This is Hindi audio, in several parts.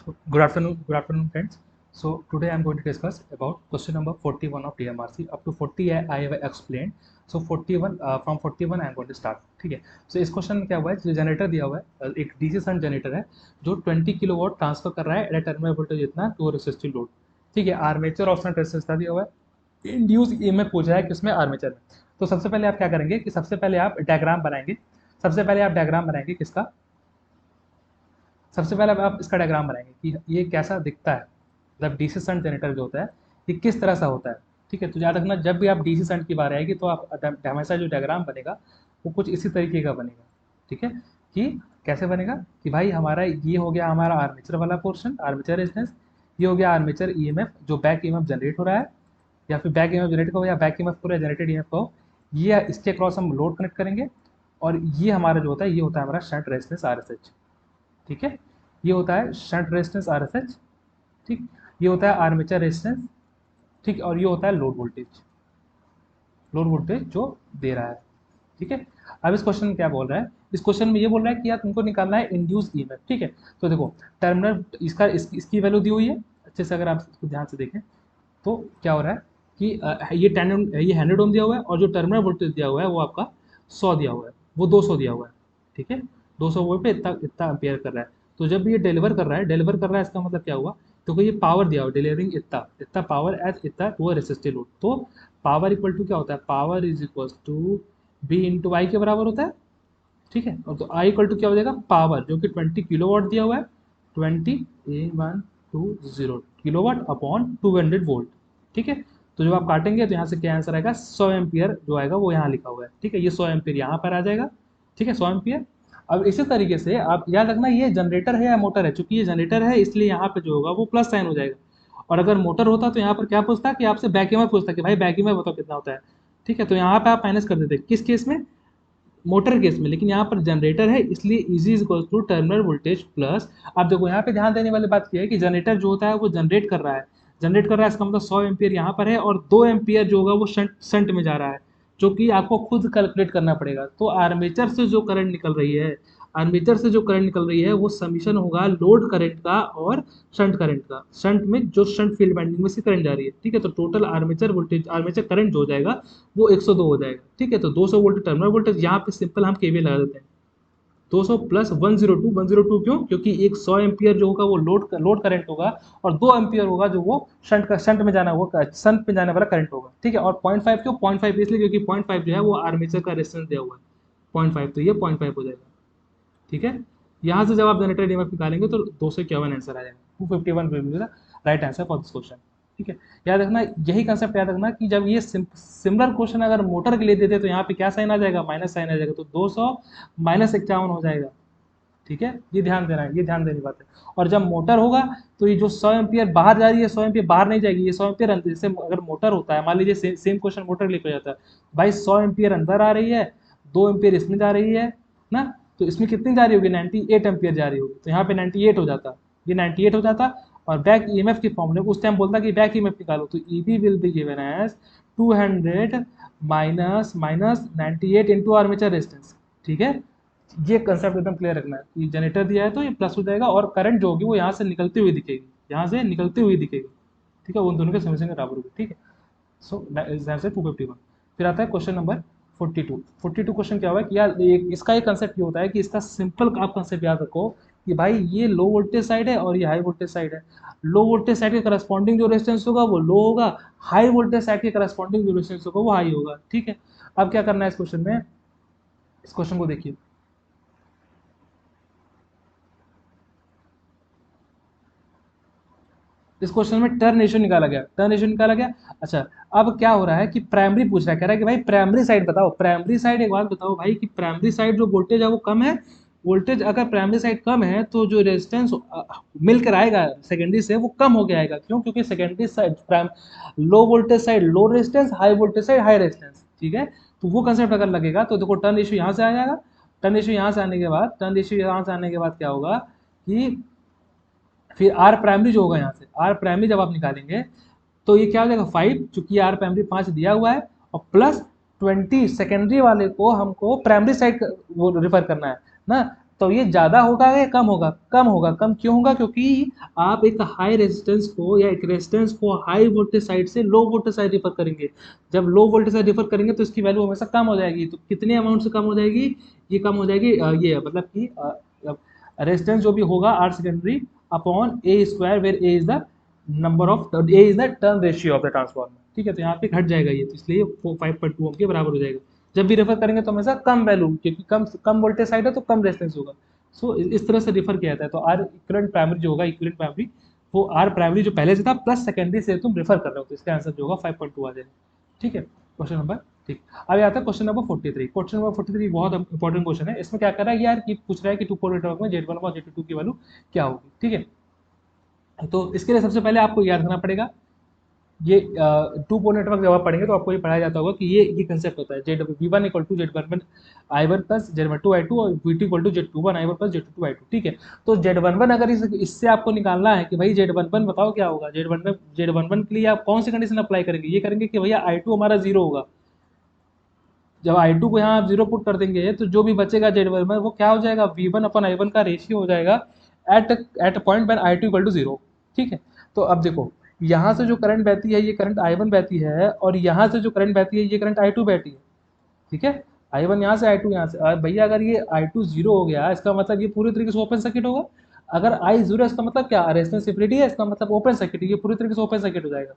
Good afternoon, friends. So today I am going to discuss about question number 41 of DMRC. Up to 40 I have explained. So 41 from 41 I am going to start. ठीक है. So इस क्वेश्चन में क्या हुआ है, जो जनरेटर दिया हुआ है एक डीसी शंट जनरेटर है जो 20 किलोवाट ट्रांसफर कर रहा है एट टर्मिनल वोल्टेज इतना टू रेसिस्टिव लोड. ठीक है. आर्मेचर और शंट रेजिस्टेंस दिया हुआ है. इंड्यूस ईएमएफ पूछा है किसमें, आर्मेचर में. तो सबसे पहले आप क्या करेंगे कि सबसे पहले आप डायग्राम बनाएंगे. किसका, सबसे पहले आप इसका डायग्राम बनाएंगे कि ये कैसा दिखता है, मतलब डीसी शंट जनरेटर जो होता है ये किस तरह सा होता है. ठीक है. तो याद रखना जब भी आप डीसी शंट की बात आएगी तो आप हमेशा जो डायग्राम बनेगा वो कुछ इसी तरीके का बनेगा. ठीक है. कि कैसे बनेगा कि भाई हमारा ये हो गया हमारा आर्मेचर वाला पोर्शन, आर्मेचर रेजिस्टेंस. ये हो गया आर्मेचर ईएमएफ जो बैक ईएमएफ जनरेट हो रहा है, या फिर बैक ईएमएफ जनरेट हो या बैक ईएमएफ पूरा जनरेटेड ईएमएफ हो. ये इसके क्रॉस हम लोड कनेक्ट करेंगे. और ये हमारा जो होता है ये होता है हमारा शंट रेजिस्टेंस आरएसएच. ठीक है. ये होता है शंट रेजिस्टेंस आरएसएच. ठीक. ये होता है आर्मेचर रेजिस्टेंस. ठीक. और ये होता है लोड वोल्टेज जो दे रहा है. ठीक है. अब इस क्वेश्चन में क्या बोल रहा है, इस क्वेश्चन में ये बोल रहा है कि यार तुमको निकालना है इंड्यूस ईएमएफ. ठीक है. तो देखो टर्मिनल इसकी वैल्यू दी हुई है. अच्छे से अगर आप इसको ध्यान से देखें तो क्या हो रहा है कि ये 100 ओम दिया हुआ है और जो टर्मिनल वोल्टेज दिया हुआ है वो आपका 100 दिया हुआ है, वो 200 दिया हुआ है. ठीक है. 200 वोल्ट पे इतना एम्पियर कर रहा है. तो जब ये डिलीवर कर रहा है इसका मतलब क्या हुआ, तो ये पावर दिया हुआ डिलीवरिंग इतना पावर एज इतना टू रेसिस्टिव लोड. तो पावर इक्वल टू क्या होता है, power is equal to B into I के बराबर होता है. ठीक है. और तो आई इक्वल टू क्या हो जाएगा, पावर जो कि 20 किलोवाट दिया हुआ है, 20 किलोवाट अपॉन 200 वोल्ट. ठीक है. तो जब आप काटेंगे तो यहाँ से क्या आंसर आएगा, 100 एम्पियर जो आएगा वो यहाँ लिखा हुआ है. ठीक है. ये 100 एम्पियर यहाँ पर आ जाएगा. ठीक है. 100 एम्पियर. अब इसी तरीके से आप याद रखना ये जनरेटर है या मोटर है, चूंकि ये जनरेटर है इसलिए यहाँ पे जो होगा वो प्लस साइन हो जाएगा. और अगर मोटर होता तो यहाँ पर क्या पूछता कि आपसे बैक ईएमएफ पूछता कि भाई बैक ईएमएफ बताओ कितना होता है. ठीक है. तो यहाँ पे आप माइनस कर देते किस केस में, मोटर केस में. लेकिन यहाँ पर जनरेटर है इसलिए E G is equal to terminal voltage plus. अब देखो यहाँ पे ध्यान देने वाली बात यह है कि जनरेटर जो होता है वो जनरेट कर रहा है, इसका मतलब 100 एम्पियर यहाँ पर है और 2 एम्पियर जो होगा वो शंट में जा रहा है, जो कि आपको खुद कैलकुलेट करना पड़ेगा. तो आर्मेचर से जो करंट निकल रही है वो समीशन होगा लोड करंट का और शंट करंट का. शंट में जो शंट फील्ड वाइंडिंग में से करंट जा रही है. ठीक है. तो टोटल आर्मेचर करंट जो हो जाएगा वो 102 हो जाएगा. ठीक है. तो 200 वोल्ट टर्मिनल वोल्टेज, यहाँ पे सिंपल हम केवीएल लगा देते हैं. 200 प्लस 102 क्यों, क्योंकि एक 100 एम्पियर जो होगा वो लोड करंट होगा और 2 एम्पियर होगा जो वो शंट में जाने वाला करंट होगा. ठीक है. और 0.5 क्यों, 0.5 इसलिए क्योंकि 0.5 जो है वो आर्मेचर का रेजिस्टेंस दिया हुआ है 0.5, तो ये 0.5 हो जाएगा. ठीक है. यहाँ से जब आप जनरेटर ईएमएफ निकालेंगे तो 251 आंसर आ जाएगा. 251 will be the right answer for this question. ठीक है. याद रखना यही कंसेप्ट याद रखना कि जब ये सिमिलर क्वेश्चन अगर मोटर के लिए देते तो यहाँ पे क्या साइन आ जाएगा, माइनस साइन आ जाएगा. तो 200 माइनस 51 हो जाएगा. ठीक है. ये ध्यान देना है, ये ध्यान देने की बात है. और जब मोटर होगा तो ये जो 100 एम्पियर बाहर जा रही है 100 एम्पियर बाहर नहीं जाएगी, ये 100 एम्पियर अंदर. जैसे अगर मोटर होता है, मान लीजिए सेम क्वेश्चन मोटर लिखा जाता है, भाई 100 एम्पियर अंदर आ रही है, 2 एम्पियर इसमें जा रही है ना, तो इसमें कितनी जा रही होगी, 98 एम्पियर जा रही होगी. तो यहाँ पे 98 हो जाता, ये 98 हो जाता. और बैक ईएमएफ की फॉर्मूले उस टाइम बोलता कि बैक ईएमएफ निकालो, तो E B will be given as 200 minus 98 into armature resistance. ठीक है. ये कंसेप्ट एकदम क्लियर रखना है कि जनरेटर दिया है तो ये प्लस हो जाएगा और करंट जो होगी वो यहाँ से निकलती हुई दिखेगी. ठीक है. उन दोनों के समीकरण बराबर होगी. ठीक है. So answer 251. फिर आता है क्वेश्चन नंबर 42 क्वेश्चन क्या हुआ है कि यार इसका एक कंसेप्ट ये होता है कि इसका सिंपल आप कंसेप्ट याद रखो कि भाई ये लो वोल्टेज साइड है और ये हाई वोल्टेज साइड है. लो वोल्टेज साइड के करस्पॉन्डिंग जो रेजिस्टेंस होगा वो लो होगा, हाई वोल्टेज साइड के करस्पॉन्डिंग जो रेजिस्टेंस होगा वो हाई होगा. ठीक है. अब क्या करना है इस क्वेश्चन में, इस क्वेश्चन को देखिए. इस क्वेश्चन में टर्न रेशियो निकाला गया. अच्छा. अब क्या हो रहा है कि प्राइमरी पूछ रहा है, कह रहा है कि भाई प्राइमरी साइड बताओ. प्राइमरी साइड एक बात बताओ भाई कि प्राइमरी साइड जो वोल्टेज है वो कम है. वोल्टेज अगर प्राइमरी साइड कम है तो जो रेजिस्टेंस मिलकर आएगा सेकेंडरी से वो कम हो गया आएगा. क्यों, क्योंकि secondary side low voltage side low resistance, high voltage side high resistance. ठीक है. तो वो कंसेप्ट अगर लगेगा तो देखो टर्न रेशियो यहाँ से आ जाएगा. टर्न रेशियो यहाँ से आने के बाद क्या होगा कि फिर आर प्राइमरी जो होगा यहाँ से आर प्राइमरी जब आप निकालेंगे तो ये क्या हो जाएगा 5, चूंकि आर प्राइमरी 5 दिया हुआ है, और प्लस 20 सेकेंडरी वाले को हमको प्राइमरी साइड वो रिफर करना है ना. तो ये ज़्यादा होगा या कम होगा? कम होगा। कम क्यों होगा? क्योंकि आप एक हाई रेजिस्टेंस को या एक रेजिस्टेंस को हाई वोल्टेज साइड से लो वोल्टेज साइड रिफर करेंगे। जब लो वोल्टेज साइड रिफर करेंगे तो इसकी वैल्यू हमेशा कम हो जाएगी। तो कितने अमाउंट से कम हो जाएगी? ये कम हो जाएगी, ये मतलब कि रेजिस्टेंस जो भी होगा R secondary upon a square, where a is the number of a is the turn ratio of the transformer. ठीक है, तो यहाँ पे घट जाएगा ये, तो इसलिए 5.2 ओम के बराबर हो जाएगा। जब भी रेफर करेंगे तो हमेशा कम वैल्यू, क्योंकि कम कम वोल्टेज साइड है तो कम रेजिस्टेंस होगा। सो इस तरह से रिफर किया जाता है। तो आर इक्विवेलेंट प्राइमरी जो होगा, इक्विवेलेंट प्राइमरी वो आर प्राइमरी जो पहले से था प्लस सेकेंडरी से तुम रेफर कर रहे हो, तो इसका आंसर जो होगा 5.2 आ जाएगा। ठीक है, क्वेश्चन नंबर, ठीक। अब आता है क्वेश्चन नंबर 43। क्वेश्चन नंबर 43 बहुत इंपॉर्टेंट क्वेश्चन है। इसमें क्या कर रहा है यार, कि पूछ रहा है कि टू पोल नेटवर्क में Z1 और Z2 की वैल्यू क्या होगी। ठीक है, तो इसके लिए सबसे पहले आपको याद रखना पड़ेगा, ये टू पोल नेटवर्क जब आप पढ़ेंगे तो आपको ये पढ़ाया जाता होगा कि ये कंसेप्ट होता है Z V one equal to Z one I one plus Z one two I two और V two equal to Z two one I one plus Z two I two. ठीक है, तो जेड वन वन अगर इससे आपको निकालना है कि भाई जेड वन वन बताओ क्या होगा, जेड वन वन के लिए आप कौन सी कंडीशन अप्लाई करेंगे? ये करेंगे कि भैया आई टू हमारा जीरो होगा। जब आई टू को यहाँ आप जीरो पुट कर देंगे तो जो भी बचेगा जेड वन वन वो क्या हो जाएगा? V one upon I one का रेशियो हो जाएगा at at point when I two equal to zero. ठीक है, तो अब देखो, यहाँ से जो करंट बहती है ये करंट आई वन बहती है, और यहाँ से जो करंट बहती है ये करंट आई टू बहती है। ठीक है, आई वन यहाँ से आई टू यहाँ से, और भैया अगर ये आई टू जीरो हो गया इसका मतलब ये पूरी तरीके से ओपन सर्किट होगा। अगर आई जीरो इसका मतलब क्या? रेजिस्टेंसिबिलिटी है, इसका मतलब ओपन सर्किट, ये पूरी तरीके से ओपन सर्किट हो जाएगा।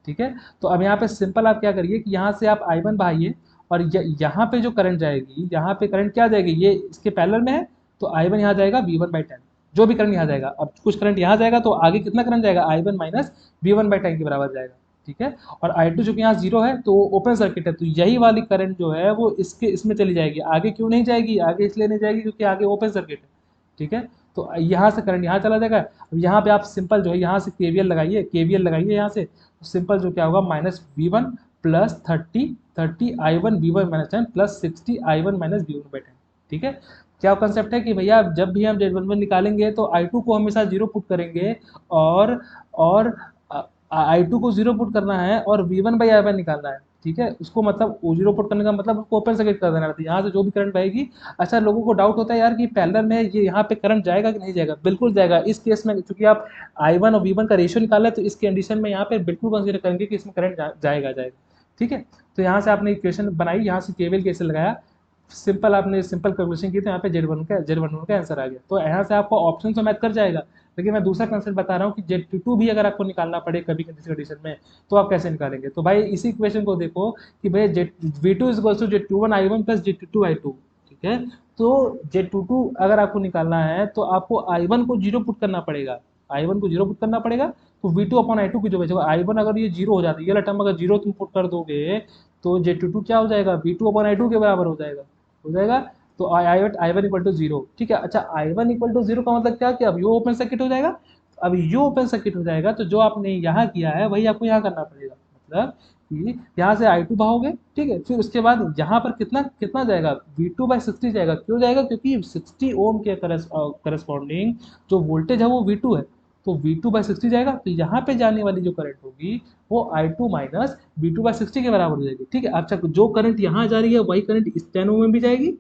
ठीक है, तो अब यहाँ पे सिंपल आप क्या करिए कि यहाँ से आप आई वन बहाइए, और यहाँ पे जो करंट जाएगी, यहाँ पे करंट क्या जाएगी, ये इसके पैरेलल में है, तो आई वन यहाँ जाएगा वी वन बाई टेन। जो भी करंट यहाँ जाएगा, अब कुछ करंट यहाँ जाएगा तो आगे कितना करंट जाएगा? I one minus V one by ten के बराबर जाएगा। ठीक है, और आई टू जो कि यहाँ जीरो है तो ओपन सर्किट है, तो यही वाली करंट जो है वो इसमें चली जाएगी। आगे क्यों नहीं जाएगी? आगे इसलिए नहीं जाएगी क्योंकि आगे ओपन सर्किट है। ठीक है, तो यहाँ से करंट यहाँ चला जाएगा। अब यहाँ पे आप सिंपल जो है यहाँ से केवीएल लगाइए, केवीएल लगाइए यहाँ से, तो सिंपल जो क्या होगा, minus V one plus thirty I one V one minus ten plus 60 I one minus V one by ten. ठीक है, क्या कंसेप्ट है कि भैया जब भी हम जेड वन वन निकालेंगे तो आई टू को हमेशा जीरो पुट करेंगे, और आई टू को जीरो पुट करना है, और V one by I one निकालना है। ठीक है, उसको मतलब जीरो पुट करने का मतलब उसको ओपन सर्किट कर देना है, यहाँ से जो भी करंट बहेगी। अच्छा, लोगों को डाउट होता है यार कि पैरेलल में ये यहाँ पे करंट जाएगा कि नहीं जाएगा? बिल्कुल जाएगा। इस केस में चूंकि आप आई वन और वी वन का रेशियो निकाला है, तो इस कंडीशन में यहाँ पे बिल्कुल कंसिडर करेंगे कि इसमें करंट जाएगा। ठीक है, तो यहाँ से आपने इक्वेशन बनाई, यहाँ से केवल कैसे लगाया, सिंपल आपने सिंपल कैलकुलेशन की, तो यहाँ पे जेड वन का आंसर आ गया। तो यहाँ से आपको ऑप्शन तो मैच कर जाएगा, लेकिन मैं दूसरा कंसेप्ट बता रहा हूँ कि जेड टू भी अगर आपको निकालना पड़े कभी किसी कंडीशन में, तो आप कैसे निकालेंगे? तो भाई इसी इक्वेशन को देखो कि भाई Z V two is to Z two one I one plus Z two I two. ठीक है, तो जेड टू टू अगर आपको निकालना है तो आपको आई वन को जीरो पुट करना पड़ेगा, आई वन को जीरो पुट करना पड़ेगा। तो V two upon I two की जो बचेगा, आई वन अगर ये जीरो हो जाता है, ये टर्म अगर जीरो तुम पुट कर दोगे तो जेड टू टू क्या हो जाएगा? V two upon I two के बराबर हो जाएगा। तो I one equal to zero. ठीक है, अच्छा I one equal to zero का मतलब क्या? कि अब यू ओपन सर्किट हो जाएगा। अब यू ओपन सर्किट हो जाएगा तो जो आपने यहाँ किया है वही आपको यहाँ करना पड़ेगा, मतलब कि यहाँ से आई टू बहाओगे। ठीक है, फिर उसके बाद यहाँ पर कितना कितना जाएगा? वी टू बाई सिक्सटी जाएगा। क्यों जाएगा? क्योंकि 60 ओम के करस्पॉन्डिंग जो वोल्टेज है वो वी टू है, तो वी टू बाई सिक्सटी जाएगा। तो यहाँ पे जाने वाली जो करंट होगी वो I two minus V two by sixty के बराबर हो जाएगी। ठीक है, अच्छा जो करंट यहाँ जा रही है वही करंट इस 10 ओम में भी जाएगी।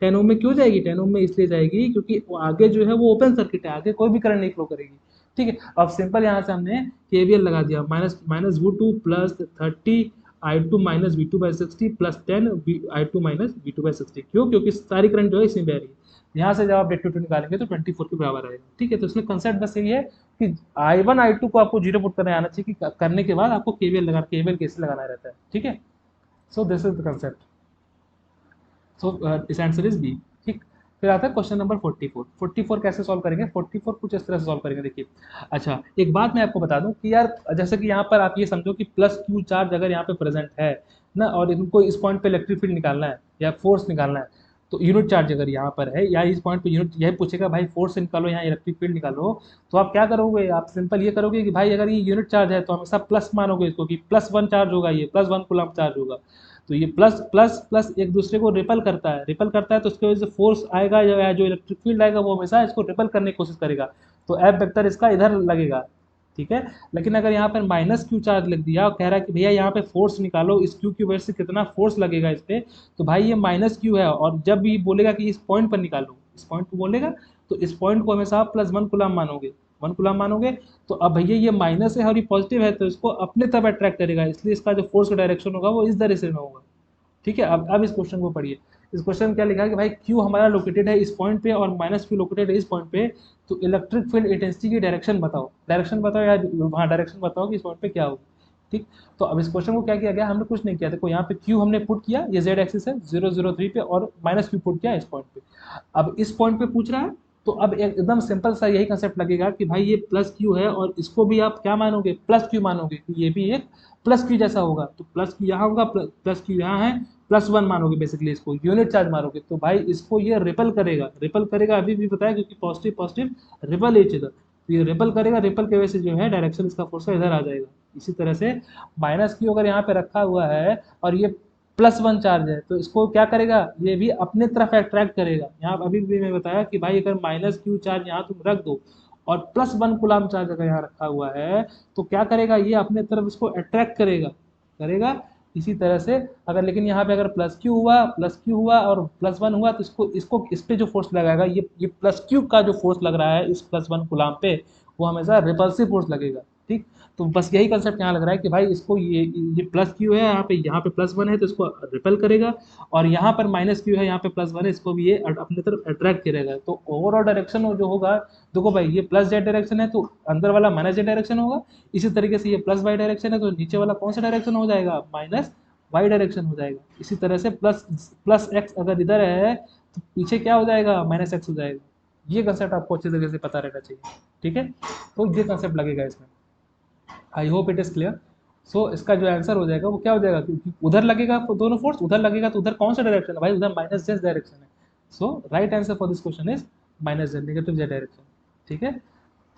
10 ओम में क्यों जाएगी? 10 ओम में इसलिए जाएगी क्योंकि आगे जो है वो ओपन सर्किट है, आगे कोई भी करंट नहीं फ्लो करेगी। ठीक है, अब सिंपल यहाँ से हमने केवीएल लगा दिया, minus minus V two plus 30 I two minus V two by sixty plus 10 I two minus V two by sixty. क्यों? क्योंकि सारी करंट जो है इसमें बह रही है। यहाँ से जब आप डेट टू टू निकालेंगे तो 24 के बराबर आएगा। ठीक है, तो इसमें कंसेप्ट बस यही है कि आई वन आई टू को आपको जीरो पुट करने आना चाहिए, कि करने के बाद आपको केवीएल कैसे लगाना रहता है। ठीक है, so this is the concept. So इस आंसर इज बी। ठीक, फिर आता है क्वेश्चन नंबर 44। 44 कैसे सॉल्व करेंगे? 44 कुछ इस तरह से सॉल्व करेंगे, देखिए। अच्छा, एक बात मैं आपको बता दूं कि यार जैसे कि यहाँ पर आप ये समझो कि प्लस क्यू चार्ज अगर यहाँ पे प्रेजेंट है ना, और इनको इस पॉइंट पे इलेक्ट्रिक फील्ड निकालना है या फोर्स निकालना है, तो यूनिट चार्ज अगर यहाँ पर है या इस पॉइंट पे यूनिट, यही पूछेगा भाई फोर्स निकालो यहाँ इलेक्ट्रिक फील्ड निकालो, तो आप क्या करोगे? आप सिंपल ये करोगे कि भाई अगर ये यूनिट चार्ज है तो हमेशा प्लस मानोगे इसको, कि प्लस वन चार्ज होगा, ये प्लस वन कूलम चार्ज होगा। तो ये प्लस प्लस प्लस एक दूसरे को रिपल करता है, तो उसके वजह से फोर्स आएगा या जो इलेक्ट्रिक फील्ड आएगा वो हमेशा इसको रिपल करने की कोशिश करेगा, तो एफ वेक्टर इसका इधर लगेगा। ठीक है, लेकिन अगर यहाँ पर माइनस क्यू चार्ज लग दिया और कह रहा है कि भैया यहाँ पे फोर्स निकालो, इस क्यू की वजह से कितना फोर्स लगेगा इस पे, तो भाई ये माइनस क्यू है, और जब भी बोलेगा कि इस पॉइंट पर निकालो, इस पॉइंट को बोलेगा, तो इस पॉइंट को हमेशा आप +1 कूलम मानोगे, 1 कूलम मानोगे। तो अब भैया ये माइनस है और ये पॉजिटिव है, तो इसको अपने तरफ अट्रैक्ट करेगा, इसलिए इसका जो फोर्स का डायरेक्शन होगा वो इस डायरेक्शन में होगा। ठीक है, अब इस क्वेश्चन को पढ़िए। इस क्वेश्चन में क्या लिखा है कि भाई Q हमारा लोकेटेड है इस पॉइंट पे और -Q लोकेटेड है इस पॉइंट पे, तो इलेक्ट्रिक फील्ड इंटेंसिटी की डायरेक्शन बताओ, डायरेक्शन बताओ या हाँ डायरेक्शन बताओ कि इस पॉइंट पे क्या होगी। ठीक, तो अब इस क्वेश्चन को क्या किया गया, हमने कुछ नहीं किया, देखो यहाँ पे Q हमने पुट किया, ये Z एक्सिस है 003 पे, और -Q पुट किया इस पॉइंट पे। अब इस पॉइंट पे पूछ रहा है, तो अब एकदम सिंपल सा यही कंसेप्ट लगेगा कि भाई ये +Q है और इसको भी आप क्या मानोगे, +Q मानोगे, कि ये भी एक +Q जैसा होगा, तो +Q यहाँ होगा, +Q यहाँ है, +1 मानोगे, बेसिकली इसको यूनिट चार्ज मानोगे, तो भाई इसको ये रिपल करेगा, रिपल करेगा अभी भी बताया, क्योंकि पॉजिटिव पॉजिटिव रिपल एच इधर, तो ये रिपल करेगा, रिपल की वजह से जो है डायरेक्शन इसका फोर्स का इधर आ जाएगा। इसी तरह से -Q अगर यहाँ पे रखा हुआ है और ये +1 चार्ज है, तो इसको क्या करेगा, ये भी अपने तरफ अट्रैक्ट करेगा। यहाँ अभी भी मैं बताया कि भाई अगर -Q चार्ज यहाँ तुम रख दो और +1 कूलम चार्ज अगर यहाँ रखा हुआ है, तो क्या करेगा, ये अपने तरफ इसको अट्रैक्ट करेगा, करेगा। इसी तरह से अगर, लेकिन यहाँ पे अगर +Q हुआ और +1 हुआ, तो इसको इसको इस पे जो फोर्स लगाएगा, ये +Q का जो फोर्स लग रहा है इस +1 कूलम पे, वो हमेशा रिपल्सिव फोर्स लगेगा। ठीक, तो बस यही कंसेप्ट यहाँ लग रहा है कि भाई इसको ये +Q है, यहाँ पे +1 है, तो इसको रिपेल करेगा, और यहाँ पर -Q है, यहाँ पे +1 है, इसको भी ये अपने तरफ अट्रैक्ट करेगा। तो ओवरऑल डायरेक्शन जो होगा, देखो भाई ये +Z डायरेक्शन है, तो अंदर वाला -Z डायरेक्शन होगा। इसी तरीके से ये +Y डायरेक्शन है, तो नीचे वाला कौन सा डायरेक्शन हो जाएगा, -Y डायरेक्शन हो जाएगा। इसी तरह से प्लस एक्स अगर इधर है, तो पीछे क्या हो जाएगा, -X हो जाएगा। ये कंसेप्ट आपको अच्छे तरीके से पता रहना चाहिए। ठीक है, तो ये कंसेप्ट लगेगा इसमें। I hope it is clear. So इसका जो आंसर हो जाएगा वो क्या हो जाएगा, क्योंकि उधर लगेगा दोनों फोर्स, उधर लगेगा, तो उधर कौन सा डायरेक्शन है भाई, उधर -Z डायरेक्शन है। So right answer for this question is -Z, negative Z direction. ठीक है,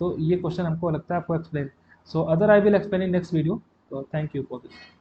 तो ये क्वेश्चन हमको लगता है आपको explain, so other I will explain in next video. तो थैंक यू फॉर दिस।